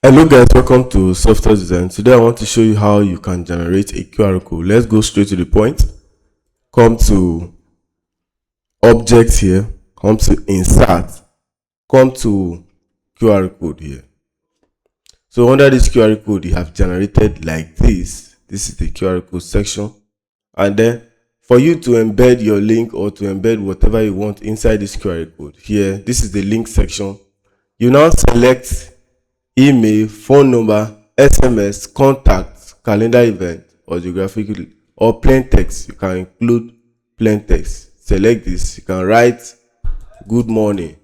Hello guys, welcome to Software Design. Today I want to show you how you can generate a QR code. Let's go straight to the point. Come to Objects here, come to Insert, come to QR code here. So under this QR code you have generated like this. This is the QR code section, and then for you to embed your link or to embed whatever you want inside this QR code here, this is the link section. You now select email, phone number, SMS, contact, calendar event, or geographic or plain text. You can include plain text. Select this. You can write good morning,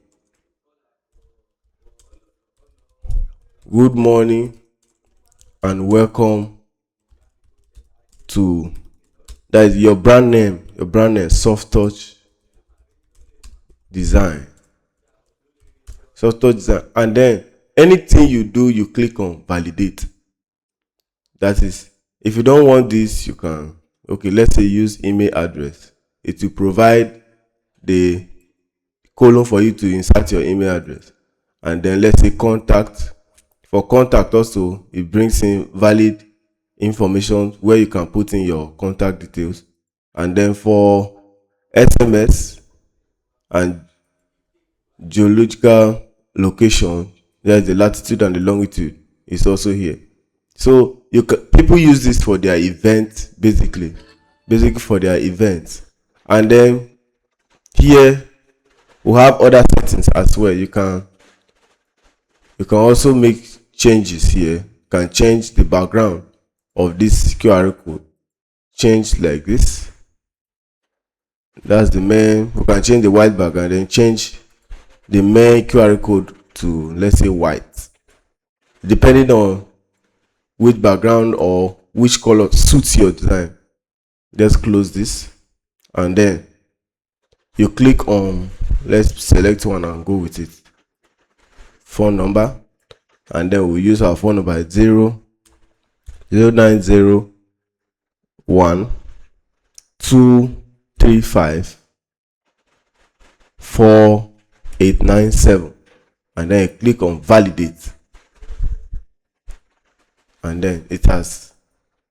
and welcome to, that is your brand name, soft touch design, and then anything you do, you click on validate. That is, if you don't want this, you can, okay, let's say use email address. It will provide the column for you to insert your email address. And then let's say contact. For contact also, it brings in valid information where you can put in your contact details. And then for SMS and geological location, there's the latitude and the longitude is also here. So people use this for their events, basically for their events. And then here we have other settings as well. You can also make changes here. You can change the background of this QR code. Change like this. That's the main. We can change the white background, then change the main QR code to, let's say, white, depending on which background or which color suits your design. Let's close this, and then you click on, let's select one and go with it, phone number, and then we'll use our phone number 09012354897, and then you click on validate, and then it has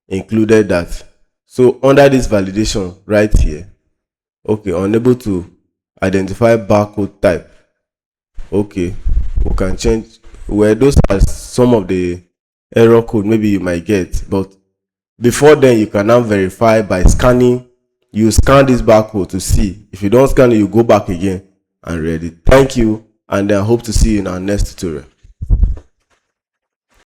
included that. So under this validation right here, okay, unable to identify barcode type, okay, we can change where those are some of the error code maybe you might get. But before then, you can now verify by scanning. You scan this barcode to see. If you don't scan it, you go back again and read it. Thank you, and I hope to see you in our next tutorial.